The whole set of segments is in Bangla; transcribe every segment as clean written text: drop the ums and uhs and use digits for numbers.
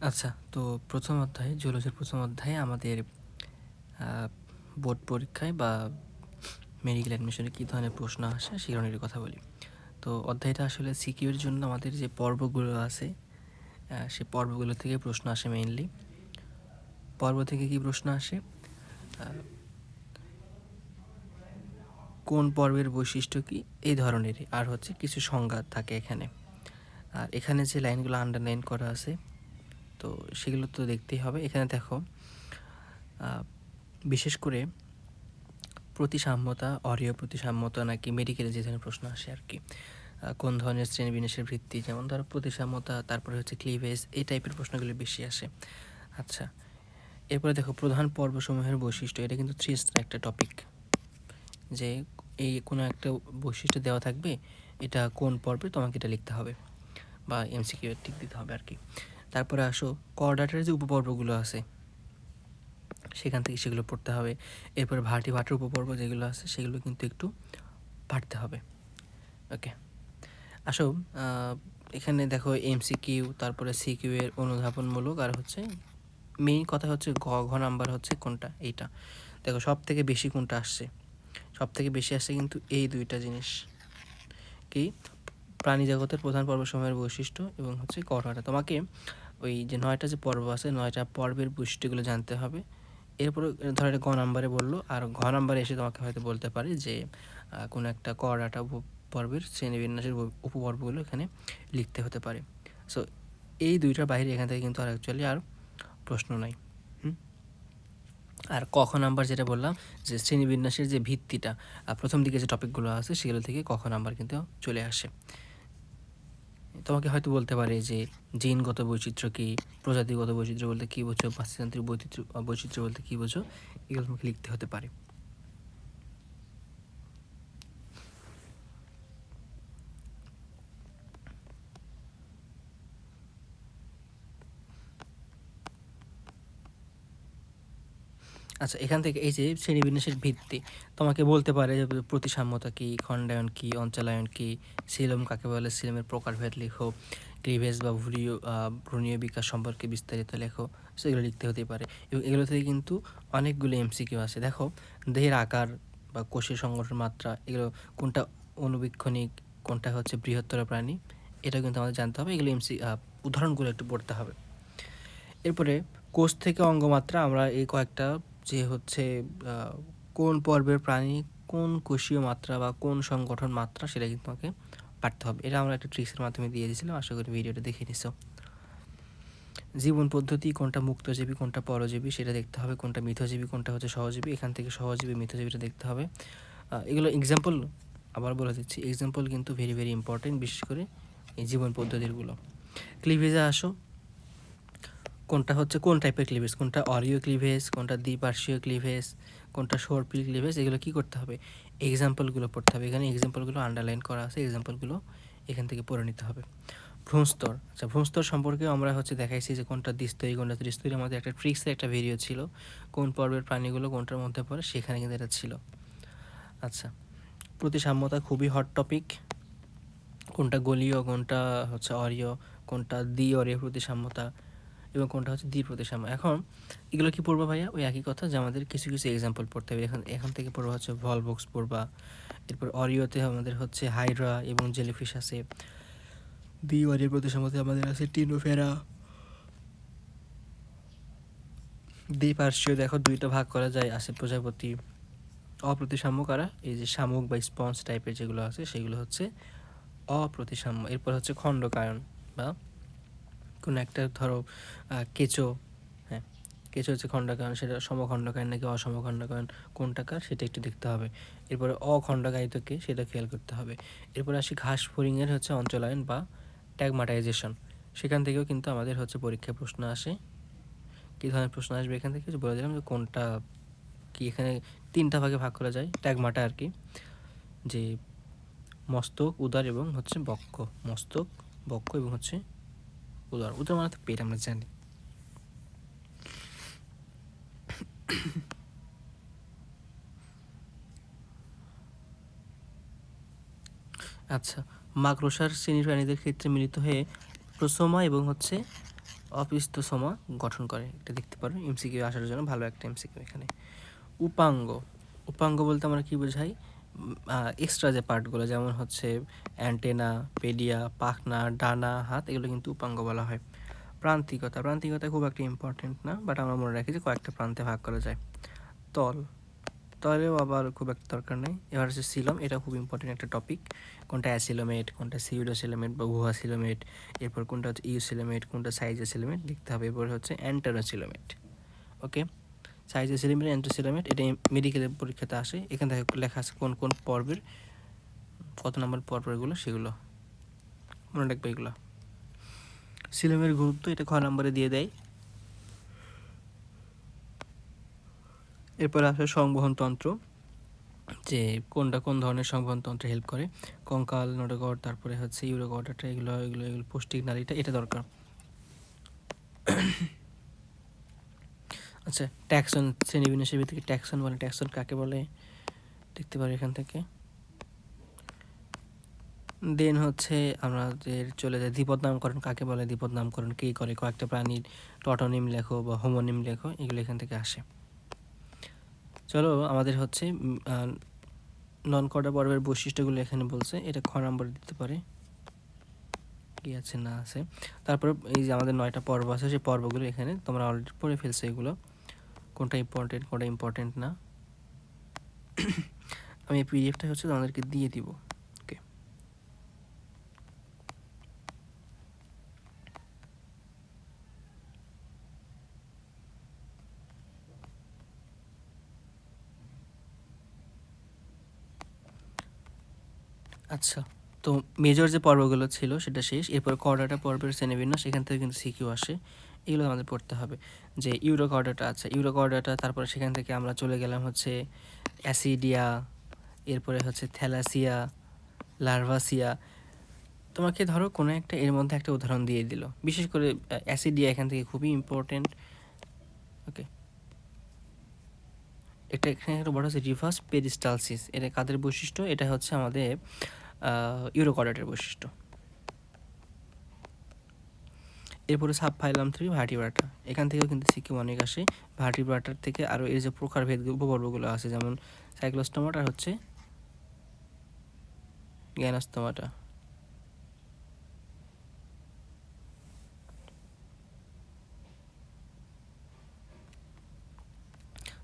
আচ্ছা, তো প্রথম অধ্যায়ে জুলজির প্রথম অধ্যায়ে আমাদের বোর্ড পরীক্ষায় বা মেডিকেল অ্যাডমিশনে কী ধরনের প্রশ্ন আসে সেই ধরনের কথা বলি। তো অধ্যায়টা আসলে সিকিউর জন্য আমাদের যে পর্বগুলো আছে সেই পর্বগুলো থেকে প্রশ্ন আসে মেইনলি। পর্ব থেকে কি প্রশ্ন আসে? কোন পর্বের বৈশিষ্ট্য কী, এই ধরনেরই। আর হচ্ছে কিছু সংজ্ঞা থাকে এখানে। আর এখানে যে লাইনগুলো আন্ডারলাইন করা আছে তো সেগুলো তো দেখতেই হবে। এখানে দেখো বিশেষ করে প্রতিসাম্যতা, অরীয় প্রতিসাম্যতা নাকি মেডিকেলে যে ধরনের প্রশ্ন আসে আর কি। কোন ধরনের শ্রেণীবিন্যাসের ভিত্তি, যেমন ধরো প্রতিসাম্যতা, তারপরে হচ্ছে ক্লিভেজ, এই টাইপের প্রশ্নগুলো বেশি আসে। আচ্ছা, এরপরে দেখো প্রধান পর্বসমূহের বৈশিষ্ট্য। এটা কিন্তু 3 স্টার একটা টপিক, যে এই কোনো একটা বৈশিষ্ট্য দেওয়া থাকবে, এটা কোন পর্বে তোমাকে এটা লিখতে হবে বা এমসিকিউ টিক দিতে হবে আর কি। তারপরে আসো কোঅর্ডিনেটরের যে উপপর্বগুলো আছে সেখান থেকে সেগুলো পড়তে হবে। এরপরে ভাটের উপপর্ব যেগুলো আছে সেগুলো কিন্তু একটু পারতে হবে। ওকে, আসো এখানে দেখো এমসিকিউ, তারপরে সিকিউ এর অনুধাবনমূলক, আর হচ্ছে মেইন কথা হচ্ছে ঘ নাম্বার হচ্ছে কোনটা, এইটা দেখো সব থেকে বেশি কোনটা আসছে। সব থেকে বেশি আসছে কিন্তু এই দুইটা জিনিস, কি প্রাণী জগতের প্রধান পর্বসমূহের বৈশিষ্ট্য এবং হচ্ছে কঠোরতা। তোমাকে ওই যে 9টা যে পর্ব আছে 9টা পর্বের বৈশিষ্ট্যগুলো জানতে হবে। এরপরে ধরো এটা গ নাম্বারে বললো, আর ঘ নাম্বারে এসে তোমাকে হয়তো বলতে পারে যে কোনো একটা করাটা পর্বের শ্রেণীবিন্যাসের উপপর্বগুলো এখানে লিখতে হতে পারে। সো এই দুইটার বাইরে এখান থেকে কিন্তু আর অ্যাকচুয়ালি আর প্রশ্ন নাই। আর ক খ নাম্বার যেটা বললাম, যে শ্রেণীবিন্যাসের যে ভিত্তিটা, প্রথম দিকে যে টপিকগুলো আছে সেগুলো থেকে ক খ নাম্বার কিন্তু চলে আসে। তোমাকে হয়তো বলতে পারে যে জিনগত বৈচিত্র্য কী, প্রজাতিগত বৈচিত্র্য বলতে কী বোঝো, বাস্তুতান্ত্রিক বৈচিত্র্য বলতে কী বোঝো, এগুলো তোমাকে লিখতে হতে পারে। আচ্ছা, এখান থেকে এই যে শ্রেণীবিন্যাসের ভিত্তি তোমাকে বলতে পারে যে প্রতিসাম্যতা কী, খণ্ডায়ন কী, অঞ্চলায়ন কী, সিলম কাকে বলে, সিলমের প্রকারভেদ লেখো, ক্লিভেজ বা ভ্রূণীয় বিকাশ সম্পর্কে বিস্তারিত লেখো। সেগুলো লিখতে হতে পারে। এবং এগুলো থেকে কিন্তু অনেকগুলো এমসিকিউ আছে। দেখো দেহের আকার বা কোষের সংগঠন, মাত্রা, এগুলো কোনটা অনুবীক্ষণিক, কোনটা হচ্ছে বৃহত্তর প্রাণী, এটা কিন্তু আমাদের জানতে হবে। এগুলো উদাহরণগুলো একটু পড়তে হবে। এরপরে কোষ থেকে অঙ্গমাত্রা, আমরা এই কয়েকটা যে হচ্ছে কোন পর্বের প্রাণী, কোন কোষীয় মাত্রা বা কোন সংগঠন মাত্রা, সেটা কিন্তু আমাকে পারতে হবে। এটা আমরা একটা ট্রিক্সের মাধ্যমে দিয়ে দিয়েছিলাম, আশা করি ভিডিওটা দেখে নিছো। জীবন পদ্ধতি, কোনটা মুক্তজীবী কোনটা পরজীবী সেটা দেখতে হবে, কোনটা মিথজীবী কোনটা হচ্ছে সহজীবী, এখান থেকে সহজীবী মিথজীবীটা দেখতে হবে। এগুলো এক্সাম্পল আবার বলে দিচ্ছি, এক্সাম্পল কিন্তু ভেরি ভেরি ইম্পর্টেন্ট, বিশেষ করে এই জীবন পদ্ধতিরগুলো। ক্লিভেজে আসো, কোনটা হচ্ছে কোন টাইপের ক্লিভেজ, কোনটা অরিও ক্লিভেজ, কোনটা দ্বিপার্শ্বীয় ক্লিভেজ, কোনটা সর্পিল ক্লিভেজ, এগুলো কী করতে হবে, এক্সাম্পলগুলো পড়তে হবে। এখানে এক্সাম্পলগুলো আন্ডারলাইন করা আছে, এক্সাম্পলগুলো এখান থেকে পড়ে নিতে হবে। ভ্রূণস্তর, আচ্ছা ভ্রূণস্তর সম্পর্কে আমরা হচ্ছে দেখাইছি যে কোনটা দ্বিস্তরী কোনটা ত্রিস্তরী, আমাদের একটা ট্রিক্সের একটা ভিডিও ছিল, কোন পর্বের প্রাণীগুলো কোনটার মধ্যে পড়ে, সেখানে কিন্তু এটা ছিল। আচ্ছা, প্রতিসাম্যতা খুবই হট টপিক, কোনটা গলীয়, কোনটা হচ্ছে অরীয়, কোনটা দ্বি-অরীয় প্রতিসাম্যতা এবং কোনটা হচ্ছে দ্বি-প্রতিসাম্য। এখন এগুলো কি পড়বা ভাইয়া? ওই একই কথা, যে আমাদের কিছু কিছু এক্সাম্পল পড়তে হবে। এখান থেকে পড়বা হচ্ছে ভলভক্স পড়বা। এরপর অরিওতে আমাদের হচ্ছে হাইড্রা এবং জেলিফিশ আছে। দ্বি-অরীয় প্রতিসাম্যতে আমাদের আছে টিনোফেরা। দ্বিপার্শ্বীয় দেখো দুইটা ভাগ করা যায়, আছে প্রজাপতি। অপ্রতিসাম্য কারা? এই যে শামুক বা স্পঞ্জ টাইপের যেগুলো আছে সেগুলো হচ্ছে অপ্রতিসাম্য। এরপর হচ্ছে খণ্ডকায়ন, বা কোনো একটা ধরো কেঁচো, হ্যাঁ কেঁচো হচ্ছে খণ্ডকায়ন, সেটা সমখণ্ডকায়ন নাকি অসমখণ্ডকায়ন, কোনটাকার সেটা একটু দেখতে হবে। এরপরে অখণ্ডকায়িতকে সেটা খেয়াল করতে হবে। এরপরে আসি ঘাস ফড়িংয়ের হচ্ছে অঞ্চলায়ন বা ট্যাগমাটাইজেশন, সেখান থেকেও কিন্তু আমাদের হচ্ছে পরীক্ষায় প্রশ্ন আসে। কী ধরনের প্রশ্ন আসবে এখান থেকে বলে দিলাম, যে কোনটা কি। এখানে 3টা ভাগে ভাগ করা যায় ট্যাগমাটা আর কি, যে মস্তক, উদর এবং হচ্ছে বক্ষ। মস্তক, বক্ষ এবং হচ্ছে উদর। উদর মানে তো পেট, আমরা জানি। আচ্ছা, মাকড়সার শ্রেণীর প্রাণীদের ক্ষেত্রে মিলিত হয়ে প্রোসোমা এবং হচ্ছে অপিস্তসমা গঠন করে, এটা দেখতে পারো এমসিকিউ আসার জন্য ভালো একটা এমসিকিউ এখানে। উপাঙ্গ, উপাঙ্গ বলতে আমরা কি বোঝাই, এক্সট্রা যে পার্টগুলো যেমন হচ্ছে অ্যান্টেনা, পেডিয়া, পাখনা, ডানা, হাত, এগুলো কিন্তু উপাঙ্গ বলা হয়। প্রান্তিকতা, প্রান্তিকতা খুব একটা ইম্পর্টেন্ট না, বাট আমরা মনে রাখি যে কয়েকটা প্রান্তে ভাগ করা যায়। তল, তলেও আবার খুব একটা দরকার নেই। এবার হচ্ছে সিলম, এটা খুব ইম্পর্টেন্ট একটা টপিক, কোনটা অ্যাসিলোমেট, কোনটা সিউডোসিলোমেট বা ভুয়াসিলোমেট, এরপর কোনটা হচ্ছে ইউসিলোমেট, কোনটা সাইজোসিলোমেট দেখতে হবে। এরপর হচ্ছে অ্যান্টেরোসিলোমেট। ওকে, সাইজোসিলোমেট, অ্যান্টেরোসিলোমেট, এটা মেডিকেলের পরীক্ষাতে আসে। এখান থেকে লেখা আছে কোন কোন পর্বের কত নম্বর পর্বগুলো, সেগুলো মনে রাখবে এগুলো। সিলোমের গুরুত্ব এটা খ নম্বরে দিয়ে দেয়। এরপর আসে সংবহন তন্ত্র, যে কোনটা কোন ধরনের সংবহন তন্ত্রে হেল্প করে, কঙ্কাল, নোডোকট, তারপরে হচ্ছে ইউরোকট, এগুলো এগুলো এগুলো পৌষ্টিক নালীটা, এটা দরকার। আচ্ছা, ট্যাক্সন, শ্রেণীবিন্যাসের ভিত্তিতে ট্যাক্সন বলে, ট্যাক্সন কাকে বলে দেখতে পারি এখান থেকে। দেন হচ্ছে আমাদের চলে যায় দ্বিপদ নামকরণ কাকে বলে, দ্বিপদ নামকরণ কে করে, কয়েকটা প্রাণীর টটোনিম লেখো বা হোমোনিম লেখো, এগুলো এখান থেকে আসে। চলো আমাদের হচ্ছে নন কর্ডা পর্বের বৈশিষ্ট্যগুলো এখানে বলছে, এটা খ নম্বর দিতে পারে, কি আছে না আছে। তারপরে এই যে আমাদের 9টা পর্ব আছে, সেই পর্বগুলো এখানে তোমরা অলরেডি পড়ে ফেলছো, এগুলো কোনটা ইম্পর্টেন্ট কোনটা ইম্পর্টেন্ট না। আমি এই পিডিএফটা হচ্ছে তোমাদেরকে দিয়ে দিব। ওকে, আচ্ছা, তো মেজর যে পর্বগুলো ছিল সেটা শেষ। এরপর কর্ডাটা পর্বের শ্রেণীবিন্যাস, সেখান থেকে কিন্তু সিকিউ আসে, এগুলো আমাদের পড়তে হবে। যে ইউরোকর্ডাটা আছে, ইউরোকর্ডাটা, তারপরে সেখান থেকে আমরা চলে গেলাম হচ্ছে অ্যাসিডিয়া, এরপরে হচ্ছে থ্যালাসিয়া, লার্ভাসিয়া। তোমাকে ধরো কোনো একটা এর মধ্যে একটা উদাহরণ দিয়ে দিল, বিশেষ করে অ্যাসিডিয়া এখান থেকে খুবই ইম্পর্টেন্ট। ওকে, এটা এখানে একটা বড় হচ্ছে রিভার্স পেরিস্টালসিস, এটা কাদের বৈশিষ্ট্য, এটা হচ্ছে আমাদের ইউরোকর্ডাটের বৈশিষ্ট্য। এরপরে সাবফাইলাম 3 ভার্টিব্রাটা, এখান থেকেও কিন্তু সিকিউ অনেক আসে। ভার্টিব্রাটার থেকে আরও এর যে প্রকারভেদ উপপর্বগুলো আছে, যেমন সাইক্লোস্টোমাটা হচ্ছে গ্যানাস্তোমাটা।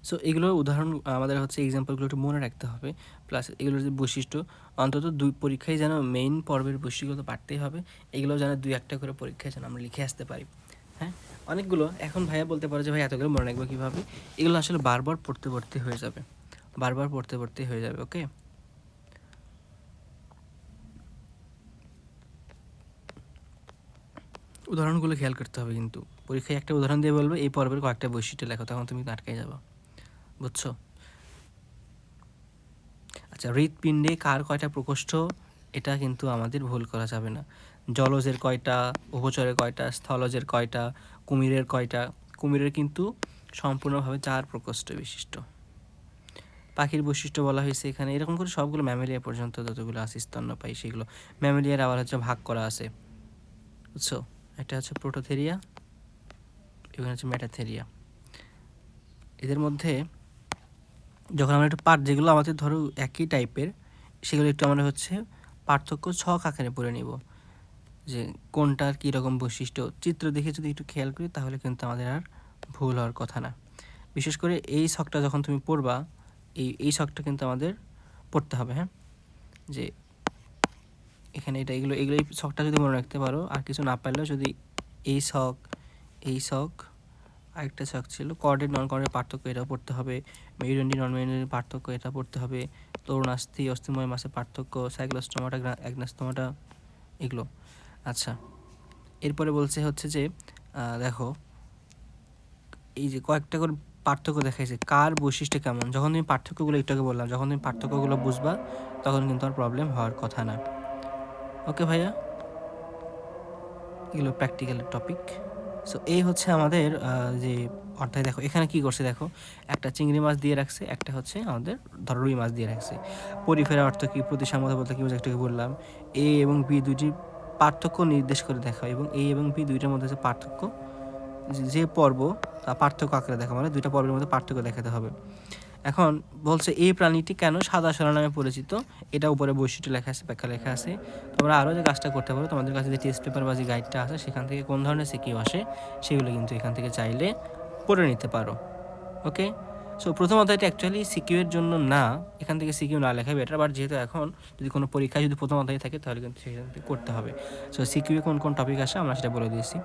সো এগুলোর উদাহরণ আমাদের হচ্ছে এক্সাম্পলগুলো একটু মনে রাখতে হবে, প্লাস এগুলোর যে বৈশিষ্ট্য অন্তত 2 পরীক্ষায় যেন মেইন পর্বের বৈশিষ্ট্য তো পারতেই হবে, এগুলো যেন 2-1টা করে পরীক্ষায় যেন আমরা লিখে আসতে পারি। হ্যাঁ, অনেকগুলো এখন ভাইয়া বলতে পারো যে ভাই এতগুলো মনে রাখবো কীভাবে, এগুলো আসলে বারবার পড়তে পড়তে হয়ে যাবে, বারবার পড়তে পড়তে হয়ে যাবে। ওকে, উদাহরণগুলো খেয়াল করতে হবে, কিন্তু পরীক্ষায় একটা উদাহরণ দিয়ে বলবে এই পর্বের কয়েকটা বৈশিষ্ট্য লেখো, তখন তুমি আটকে যাবো, বুঝছো? আচ্ছা, হৃৎপিণ্ডে কার কয়টা প্রকোষ্ঠ, এটা কিন্তু আমাদের ভুল করা যাবে না। জলজের কয়টা, উভচরের কয়টা, স্থলজের কয়টা, কুমিরের কয়টা, কুমিরের কিন্তু সম্পূর্ণভাবে 4 প্রকোষ্ঠ বিশিষ্ট। পাখির বৈশিষ্ট্য বলা হয়েছে এখানে, এরকম করে সবগুলো ম্যামেলিয়া পর্যন্ত যতগুলো আছে স্তন্যপায়ী, সেগুলো ম্যামেলিয়ার আবার হচ্ছে ভাগ করা আছে, বুঝছো? একটা হচ্ছে প্রোটোথেরিয়া, এখানে হচ্ছে মেটাথেরিয়া। এদের মধ্যে যখন আমরা একটু পার্ট, যেগুলো আমাদের ধরো একই টাইপের, সেগুলো একটু আমরা হচ্ছে পার্থক্য ছক আকারে পড়ে নিব, যে কোনটার কীরকম বৈশিষ্ট্য চিত্র দেখে যদি একটু খেয়াল করি, তাহলে কিন্তু আমাদের আর ভুল হওয়ার কথা না। বিশেষ করে এই ছকটা যখন তুমি পড়বা, এই ছকটা কিন্তু আমাদের পড়তে হবে। হ্যাঁ, যে এখানে এটা এগুলো এগুলো এই ছকটা যদি মনে রাখতে পারো, আর কিছু না পারলেও যদি এই ছক, এই ছক, আরেকটা ছক ছিল কর্ডের নন কর্ডের পার্থক্য, এটা পড়তে হবে। মেরুদণ্ডী নন মেরুদণ্ডীর পার্থক্য, এটা পড়তে হবে। তরুণাস্থি অস্থিময় মাসের পার্থক্য, সাইক্লোস্টোমাটা অ্যাগনাস্তোমাটা, এগুলো। আচ্ছা, এরপরে বলছে হচ্ছে যে দেখো এই যে কয়েকটা করে পার্থক্য দেখাইছে, কার বৈশিষ্ট্য কেমন। যখন তুমি পার্থক্যগুলো একটু আগে বললাম, যখন তুমি পার্থক্যগুলো বুঝবা, তখন কিন্তু আর প্রবলেম হওয়ার কথা না। ওকে ভাইয়া, এগুলো প্র্যাকটিক্যালের টপিক। সো এই হচ্ছে আমাদের যে অর্থাৎ দেখো এখানে কি করছে, দেখো একটা চিংড়ি মাছ দিয়ে রাখছে, একটা হচ্ছে আমাদের ধরো রুই মাছ দিয়ে রাখছে। পরিফেরা অর্থ কি, প্রতিসাম্যতা বলতে কি বোঝায় একটু বললাম। এ এবং বি দুইটির পার্থক্য নির্দেশ করে দেখা, এবং এ এবং বি দুইটার মধ্যে যে পার্থক্য যে পর্ব তা পার্থক্য আকারে দেখা, মানে দুইটা পর্বের মধ্যে পার্থক্য দেখাতে হবে। এখন বলছে এই প্রাণীটি কেন সাদা শলা নামে পরিচিত, এটা উপরে বৈশিষ্ট্য লেখা আছে, ব্যাখ্যা লেখা আছে। তোমরা আরও যে কাজটা করতে পারো, তোমাদের কাছে যে টেস্ট পেপার বা যে গাইডটা আছে সেখান থেকে কোন ধরনের সিকিউ আসে সেগুলো কিন্তু এখান থেকে চাইলে পড়ে নিতে পারো। ওকে, সো প্রথম অধ্যায়টা অ্যাকচুয়ালি সিকিউয়ের জন্য না, এখান থেকে সিকিউ না লেখাই বেটার, বাট যেহেতু এখন যদি কোনো পরীক্ষায় যদি প্রথম অধ্যায় থাকে তাহলে কিন্তু সেখান থেকে করতে হবে। সো সিকিউয়ে কোন কোন টপিক আসে আমরা সেটা বলে দিয়েছি।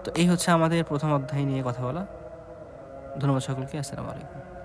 তো এই হচ্ছে আমাদের প্রথম অধ্যায় নিয়ে কথা বলা। ধন্যবাদ সকলকে, আসসালামু আলাইকুম।